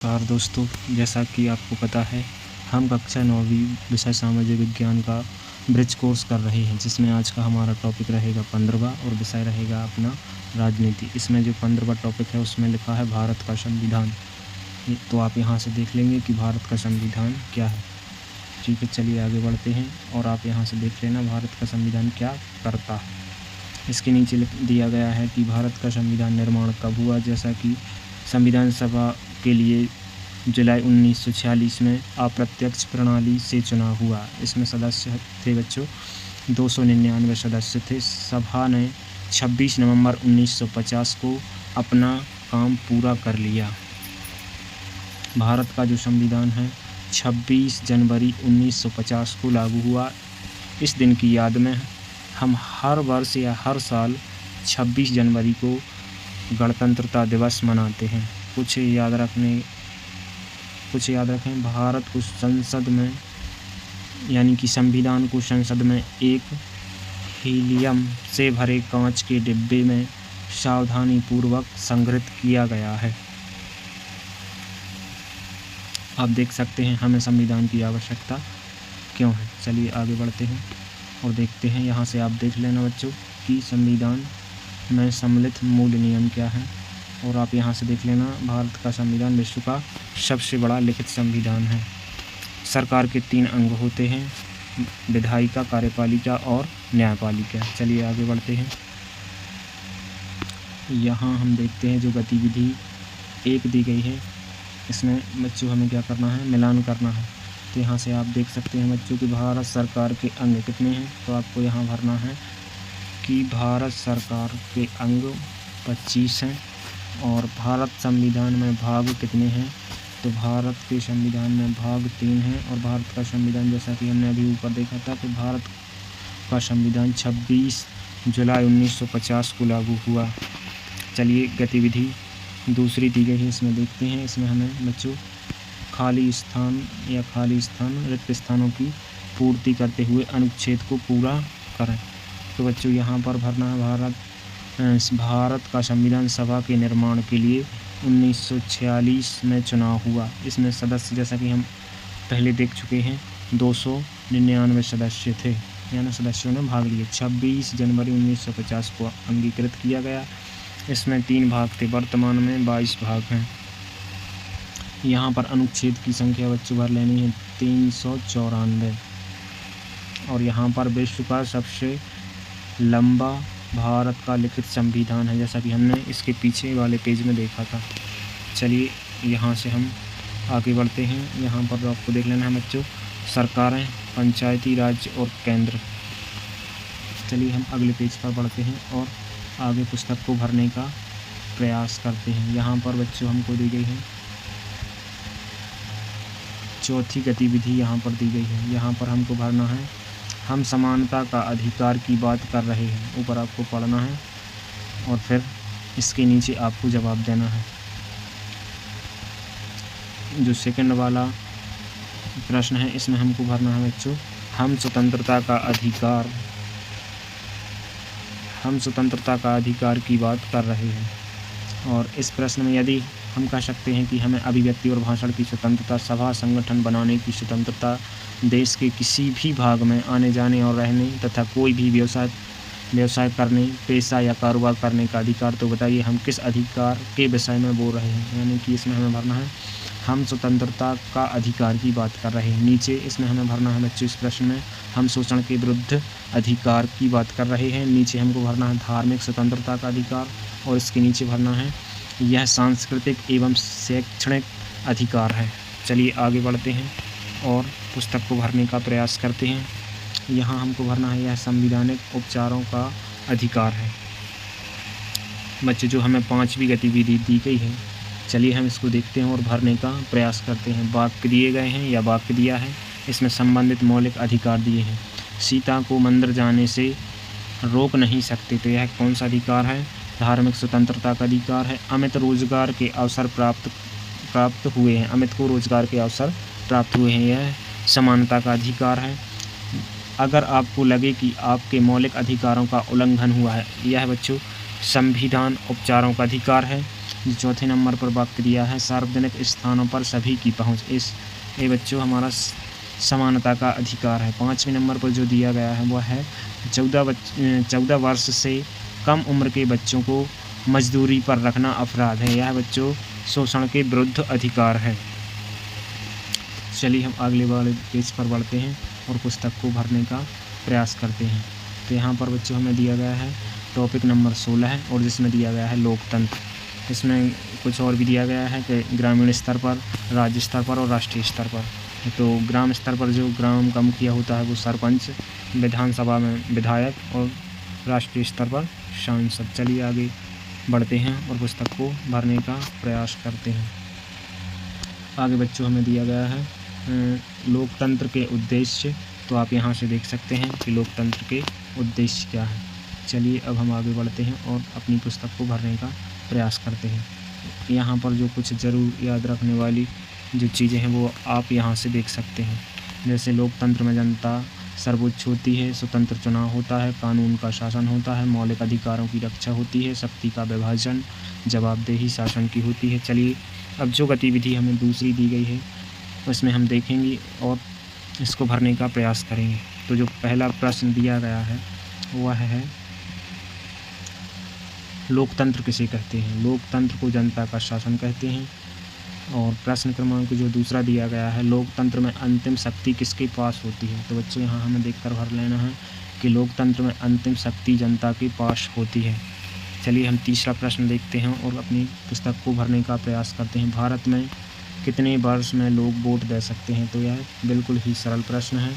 और दोस्तों, जैसा कि आपको पता है, हम कक्षा 9वीं विषय सामाजिक विज्ञान का ब्रिज कोर्स कर रहे हैं, जिसमें आज का हमारा टॉपिक रहेगा 15वां और विषय रहेगा अपना राजनीति। इसमें जो 15वां टॉपिक है उसमें लिखा है भारत का संविधान। तो आप यहाँ से देख लेंगे कि भारत का संविधान क्या है। ठीक है, चलिए आगे बढ़ते हैं और आप यहाँ से देख लेना भारत का संविधान क्या करता है। इसके नीचे दिया गया है कि भारत का संविधान निर्माण कब हुआ। जैसा कि संविधान सभा के लिए जुलाई 1946 में अप्रत्यक्ष प्रणाली से चुनाव हुआ। इसमें सदस्य थे बच्चों 299 सदस्य थे। सभा ने 26 नवंबर 1950 को अपना काम पूरा कर लिया। भारत का जो संविधान है 26 जनवरी 1950 को लागू हुआ। इस दिन की याद में हम हर वर्ष या हर साल 26 जनवरी को गणतंत्रता दिवस मनाते हैं। कुछ याद रखें, भारत को संसद में यानी कि संविधान को संसद में एक हीलियम से भरे कांच के डिब्बे में सावधानीपूर्वक संग्रहित किया गया है। आप देख सकते हैं हमें संविधान की आवश्यकता क्यों है। चलिए आगे बढ़ते हैं और देखते हैं। यहाँ से आप देख लेना बच्चों कि संविधान में सम्मिलित मूल नियम क्या है। और आप यहाँ से देख लेना, भारत का संविधान विश्व का सबसे बड़ा लिखित संविधान है। सरकार के 3 अंग होते हैं, विधायिका, कार्यपालिका और न्यायपालिका। चलिए आगे बढ़ते हैं। यहाँ हम देखते हैं जो गतिविधि 1 दी गई है, इसमें बच्चों हमें क्या करना है, मिलान करना है। तो यहाँ से आप देख सकते हैं बच्चों कि भारत सरकार के अंग कितने हैं। तो आपको यहाँ भरना है कि भारत सरकार के अंग 25 हैं। और भारत संविधान में भाग कितने हैं, तो भारत के संविधान में भाग 3 हैं। और भारत का संविधान जैसा कि हमने अभी ऊपर देखा था कि भारत का संविधान 26 जुलाई 1950 को लागू हुआ। चलिए गतिविधि 2 दी गई है, इसमें देखते हैं। इसमें हमें बच्चों खाली स्थान रिक्त स्थानों की पूर्ति करते हुए अनुच्छेद को पूरा करें। तो बच्चों यहाँ पर भरना है भारत का संविधान सभा के निर्माण के लिए 1946 में चुनाव हुआ। इसमें सदस्य जैसा कि हम पहले देख चुके हैं 299 सदस्य थे, यानी सदस्यों ने भाग लिए। 26 जनवरी 1950 को अंगीकृत किया गया। इसमें 3 भाग थे, वर्तमान में 22 भाग हैं। यहाँ पर अनुच्छेद की संख्या बच्चों भर लेनी है 394। और यहाँ पर विश्व का सबसे लंबा भारत का लिखित संविधान है, जैसा कि हमने इसके पीछे वाले पेज में देखा था। चलिए यहाँ से हम आगे बढ़ते हैं। यहाँ पर आपको देख लेना है बच्चों सरकारें, पंचायती राज और केंद्र। चलिए हम अगले पेज पर बढ़ते हैं और आगे पुस्तक को भरने का प्रयास करते हैं। यहाँ पर बच्चों हमको दी गई है 4थी गतिविधि यहाँ पर दी गई है। यहाँ पर हमको भरना है हम समानता का अधिकार की बात कर रहे हैं। ऊपर आपको पढ़ना है और फिर इसके नीचे आपको जवाब देना है। जो सेकंड वाला प्रश्न है इसमें हमको भरना है बच्चों हम स्वतंत्रता का अधिकार की बात कर रहे हैं। और इस प्रश्न में यदि हम कह सकते हैं कि हमें अभिव्यक्ति और भाषण की स्वतंत्रता, सभा संगठन बनाने की स्वतंत्रता, देश के किसी भी भाग में आने जाने और रहने तथा कोई भी व्यवसाय करने, पेशा या कारोबार करने का अधिकार। तो बताइए हम किस अधिकार के विषय में बोल रहे हैं। यानी कि इसमें हमें भरना है हम स्वतंत्रता का अधिकार की बात कर रहे हैं। नीचे इसमें हमें भरना है बच्चों इस प्रश्न में हम शोषण के विरुद्ध अधिकार की बात कर रहे हैं। नीचे हमको भरना है धार्मिक स्वतंत्रता का अधिकार। और इसके नीचे भरना है यह सांस्कृतिक एवं शैक्षणिक अधिकार है। चलिए आगे बढ़ते हैं और पुस्तक को भरने का प्रयास करते हैं। यहाँ हमको भरना है यह संवैधानिक उपचारों का अधिकार है। बच्चे जो हमें 5वीं गतिविधि दी गई है, चलिए हम इसको देखते हैं और भरने का प्रयास करते हैं। वाक्य दिए गए हैं या वाक्य दिया है, इसमें संबंधित मौलिक अधिकार दिए हैं। सीता को मंदिर जाने से रोक नहीं सकते, तो यह कौन सा अधिकार है, धार्मिक स्वतंत्रता का अधिकार है। अमित रोजगार के अवसर प्राप्त हुए हैं, अमित को रोजगार के अवसर प्राप्त हुए हैं, यह समानता का अधिकार है। अगर आपको लगे कि आपके मौलिक अधिकारों का उल्लंघन हुआ है, यह बच्चों संविधान उपचारों का अधिकार है। जो चौथे नंबर पर वाक्य दिया है, सार्वजनिक स्थानों पर सभी की पहुँच। ये बच्चों हमारा समानता का अधिकार है। 5वें नंबर पर जो दिया गया है वह है 14 वर्ष से कम उम्र के बच्चों को मजदूरी पर रखना अपराध है। यह बच्चों शोषण के विरुद्ध अधिकार है। चलिए हम अगले वाले पेज पर बढ़ते हैं और पुस्तक को भरने का प्रयास करते हैं। तो यहाँ पर बच्चों हमें दिया गया है टॉपिक नंबर 16 और जिसमें दिया गया है लोकतंत्र। इसमें कुछ और भी दिया गया है कि ग्रामीण स्तर पर, राज्य स्तर पर और राष्ट्रीय स्तर पर। तो ग्राम स्तर पर जो ग्राम का मुखिया होता है वो सरपंच, विधानसभा में विधायक और राष्ट्रीय स्तर पर सांसद। चलिए आगे बढ़ते हैं और पुस्तक को भरने का प्रयास करते हैं। आगे बच्चों हमें दिया गया है लोकतंत्र के उद्देश्य। तो आप यहाँ से देख सकते हैं कि लोकतंत्र के उद्देश्य क्या है। चलिए अब हम आगे बढ़ते हैं और अपनी पुस्तक को भरने का प्रयास करते हैं। यहाँ पर जो कुछ ज़रूर याद रखने वाली जो चीज़ें हैं वो आप यहाँ से देख सकते हैं। जैसे लोकतंत्र में जनता सर्वोच्च होती है, स्वतंत्र चुनाव होता है, कानून का शासन होता है, मौलिक अधिकारों की रक्षा होती है, शक्ति का विभाजन, जवाबदेही शासन की होती है। चलिए अब जो गतिविधि हमें दूसरी दी गई है उसमें हम देखेंगे और इसको भरने का प्रयास करेंगे। तो जो पहला प्रश्न दिया गया है वह है लोकतंत्र किसे कहते हैं। लोकतंत्र को जनता का शासन कहते हैं। और प्रश्न क्रमांक जो दूसरा दिया गया है, लोकतंत्र में अंतिम शक्ति किसके पास होती है। तो बच्चों यहाँ हमें देखकर भर लेना है कि लोकतंत्र में अंतिम शक्ति जनता के पास होती है। चलिए हम तीसरा प्रश्न देखते हैं और अपनी पुस्तक को भरने का प्रयास करते हैं। भारत में कितने वर्ष में लोग वोट दे सकते हैं। तो यह बिल्कुल ही सरल प्रश्न है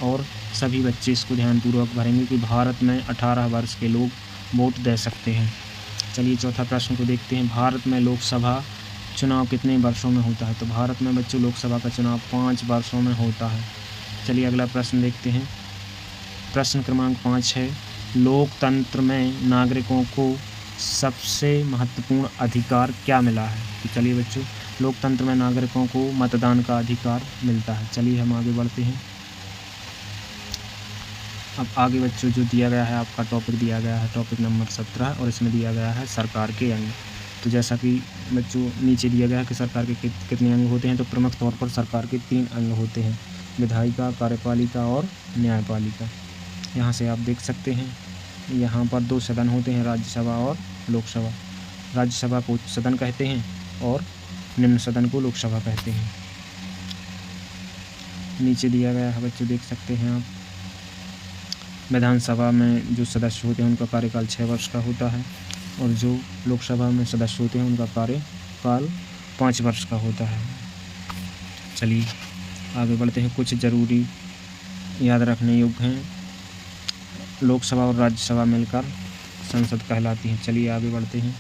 और सभी बच्चे इसको ध्यानपूर्वक भरेंगे कि भारत में 18 वर्ष के लोग वोट दे सकते हैं। चलिए चौथा प्रश्न को देखते हैं। भारत में लोकसभा चुनाव कितने वर्षों में होता है। तो भारत में बच्चों लोकसभा का चुनाव 5 वर्षों में होता है। चलिए अगला प्रश्न देखते हैं। प्रश्न क्रमांक 5 है, लोकतंत्र में नागरिकों को सबसे महत्वपूर्ण अधिकार क्या मिला है। तो चलिए बच्चों लोकतंत्र में नागरिकों को मतदान का अधिकार मिलता है। चलिए हम आगे बढ़ते हैं। अब आगे बच्चों जो दिया गया है आपका टॉपिक दिया गया है टॉपिक नंबर 17 और इसमें दिया गया है सरकार के अंग। तो जैसा कि बच्चों नीचे दिया गया है कि सरकार के कितने अंग होते हैं। तो प्रमुख तौर पर सरकार के 3 अंग होते हैं, विधायिका, कार्यपालिका और न्यायपालिका। यहाँ से आप देख सकते हैं यहाँ पर 2 सदन होते हैं, राज्यसभा और लोकसभा। राज्यसभा को उच्च सदन कहते हैं और निम्न सदन को लोकसभा कहते हैं। नीचे दिया गया है बच्चों देख सकते हैं आप, विधानसभा में जो सदस्य होते हैं उनका कार्यकाल 6 वर्ष का होता है और जो लोकसभा में सदस्य होते हैं उनका कार्यकाल 5 वर्ष का होता है। चलिए आगे बढ़ते हैं। कुछ ज़रूरी याद रखने योग्य हैं। लोकसभा और राज्यसभा मिलकर संसद कहलाती हैं। चलिए आगे बढ़ते हैं।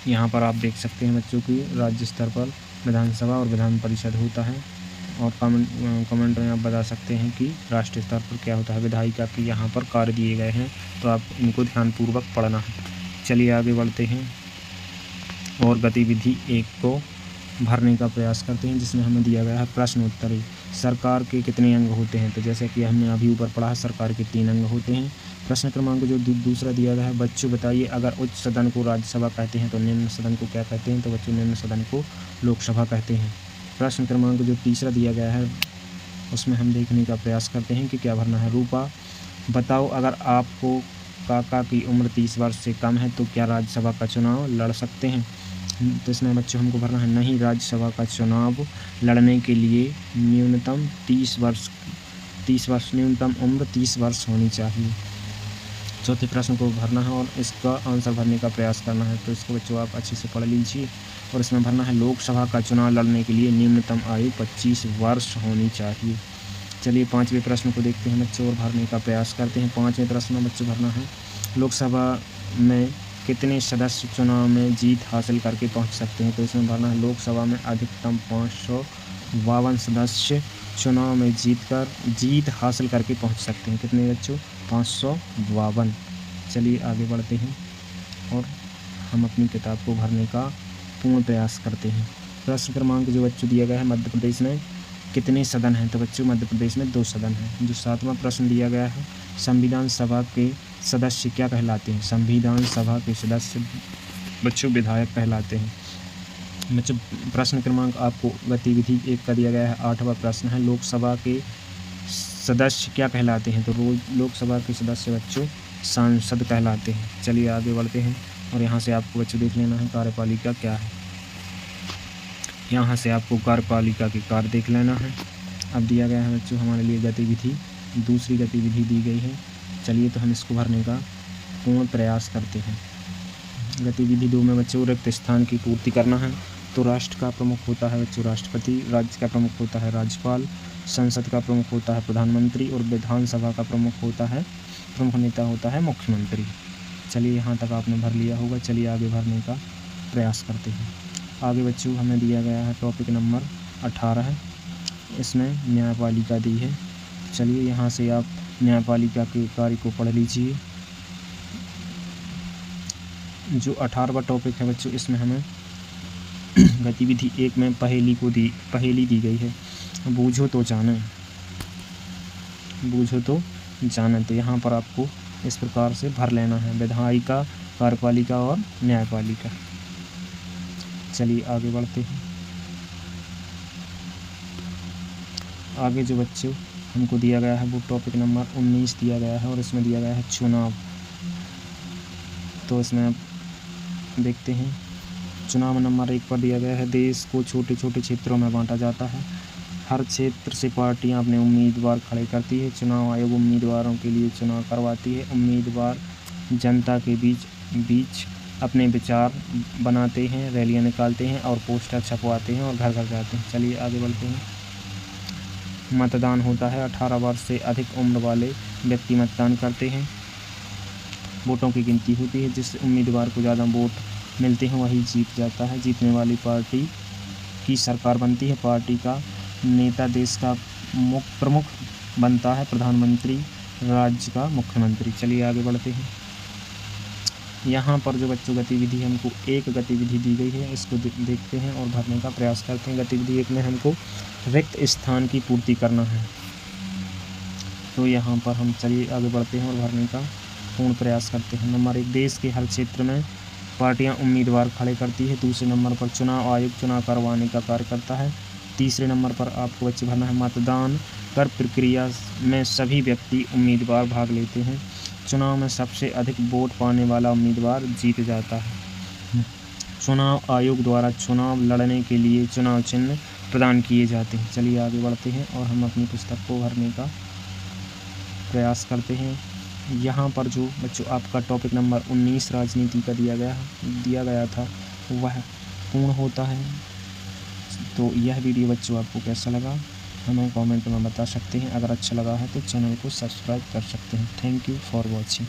यहाँ पर आप देख सकते हैं बच्चों की राज्य स्तर पर विधानसभा और विधान परिषद होता है और कमेंट में आप बता सकते हैं कि राष्ट्रीय स्तर पर क्या होता है। विधायिका के यहाँ पर कार्य दिए गए हैं तो आप इनको ध्यानपूर्वक पढ़ना है। चलिए आगे बढ़ते हैं और गतिविधि 1 को भरने का प्रयास करते हैं जिसमें हमें दिया गया है प्रश्न उत्तरी। सरकार के कितने अंग होते हैं। तो जैसे कि हमने अभी ऊपर पढ़ा है सरकार के 3 अंग होते हैं। प्रश्न क्रमांक जो दूसरा दिया गया है, बच्चों बताइए अगर उच्च सदन को राज्यसभा कहते हैं तो निम्न सदन को क्या कहते हैं। तो बच्चों निम्न सदन को लोकसभा कहते हैं। प्रश्न क्रमांक जो तीसरा दिया गया है उसमें हम देखने का प्रयास करते हैं कि क्या भरना है। रूपा बताओ अगर आपको काका की उम्र 30 वर्ष से कम है तो क्या राज्यसभा का चुनाव लड़ सकते हैं। तो इसमें बच्चों हमको भरना है नहीं, राज्यसभा का चुनाव लड़ने के लिए न्यूनतम 30 वर्ष न्यूनतम उम्र 30 वर्ष होनी चाहिए। चौथे प्रश्न को भरना है और इसका आंसर भरने का प्रयास करना है। तो इसको बच्चों आप अच्छे से पढ़ लीजिए और इसमें भरना है लोकसभा का चुनाव लड़ने के लिए न्यूनतम आयु 25 वर्ष होनी चाहिए। चलिए 5वें प्रश्न को देखते हैं बच्चों और भरने का प्रयास करते हैं। 5वें प्रश्न में बच्चों भरना है लोकसभा में कितने सदस्य चुनाव में जीत हासिल करके पहुंच सकते हैं। तो इसमें भरना है लोकसभा में अधिकतम 552 सदस्य चुनाव में जीत हासिल करके पहुंच सकते हैं। कितने बच्चों 552। चलिए आगे बढ़ते हैं और हम अपनी किताब को भरने का पूर्ण प्रयास करते हैं। प्रश्न क्रमांक जो बच्चों दिया गया है मध्य प्रदेश में कितने सदन हैं। तो बच्चों मध्य प्रदेश में 2 सदन हैं। जो 7वां प्रश्न दिया गया है संविधान सभा के सदस्य क्या कहलाते हैं? संविधान सभा के सदस्य बच्चों विधायक कहलाते हैं। बच्चों प्रश्न क्रमांक आपको गतिविधि 1 का दिया गया है। 8वां प्रश्न है, लोकसभा के सदस्य क्या कहलाते हैं? तो लोकसभा के सदस्य बच्चों सांसद कहलाते हैं। चलिए आगे बढ़ते हैं और यहाँ से आपको बच्चों देख लेना है कार्यपालिका क्या है। यहाँ से आपको कार्यपालिका के कार्य देख लेना है। अब दिया गया है बच्चों हमारे लिए गतिविधि, दूसरी गतिविधि दी गई है। चलिए तो हम इसको भरने का पूर्ण प्रयास करते हैं। गतिविधि 2 में बच्चों रिक्त स्थान की पूर्ति करना है। तो राष्ट्र का प्रमुख होता है बच्चों राष्ट्रपति, राज्य का प्रमुख होता है राज्यपाल, संसद का प्रमुख होता है प्रधानमंत्री और विधानसभा का प्रमुख नेता होता है मुख्यमंत्री। चलिए यहाँ तक आपने भर लिया होगा। चलिए आगे भरने का प्रयास करते हैं। आगे बच्चों हमें दिया गया है टॉपिक नंबर 18, इसमें न्यायपालिका दी है। चलिए यहाँ से आप न्यायपालिका के कार्य को पढ़ लीजिए। जो 18वां टॉपिक है बच्चों, इसमें हमें गतिविधि 1 में पहेली दी गई है, बूझो तो जाने। तो यहाँ पर आपको इस प्रकार से भर लेना है, विधायिका, कार्यपालिका और न्यायपालिका। चलिए आगे बढ़ते हैं। आगे जो बच्चों हमको दिया गया है वो टॉपिक नंबर 19 दिया गया है और इसमें दिया गया है चुनाव। तो इसमें आप देखते हैं चुनाव नंबर 1 पर दिया गया है, देश को छोटे छोटे क्षेत्रों में बांटा जाता है। हर क्षेत्र से पार्टियां अपने उम्मीदवार खड़े करती है। चुनाव आयोग उम्मीदवारों के लिए चुनाव करवाती है। उम्मीदवार जनता के बीच अपने विचार बनाते हैं, रैलियां निकालते हैं और पोस्टर छपवाते हैं और घर घर जाते हैं। चलिए आगे बढ़ते हैं। मतदान होता है, 18 वर्ष से अधिक उम्र वाले व्यक्ति मतदान करते हैं। वोटों की गिनती होती है, जिस उम्मीदवार को ज़्यादा वोट मिलते हैं वही जीत जाता है। जीतने वाली पार्टी की सरकार बनती है। पार्टी का नेता देश का प्रमुख बनता है, प्रधानमंत्री राज्य का मुख्यमंत्री। चलिए आगे बढ़ते हैं। यहाँ पर जो बच्चों गतिविधि हमको 1 गतिविधि दी गई है, इसको देखते हैं और भरने का प्रयास करते हैं। गतिविधि 1 में हमको रिक्त स्थान की पूर्ति करना है। तो यहाँ पर हम चलिए आगे बढ़ते हैं और भरने का पूर्ण प्रयास करते हैं। नंबर 1, देश के हर क्षेत्र में पार्टियां उम्मीदवार खड़े करती है। दूसरे नंबर पर चुनाव आयोग चुनाव करवाने का कार्य करता है। तीसरे नंबर पर आपको बच्चे भरना है, मतदान कर प्रक्रिया में सभी व्यक्ति उम्मीदवार भाग लेते हैं। चुनाव में सबसे अधिक वोट पाने वाला उम्मीदवार जीत जाता है। चुनाव आयोग द्वारा चुनाव लड़ने के लिए चुनाव चिन्ह प्रदान किए जाते हैं। चलिए आगे बढ़ते हैं और हम अपनी पुस्तक को भरने का प्रयास करते हैं। यहाँ पर जो बच्चों आपका टॉपिक नंबर 19 राजनीति का दिया गया था वह पूर्ण होता है। तो यह वीडियो बच्चों आपको कैसा लगा हमें कमेंट में बता सकते हैं। अगर अच्छा लगा है तो चैनल को सब्सक्राइब कर सकते हैं। Thank you for watching.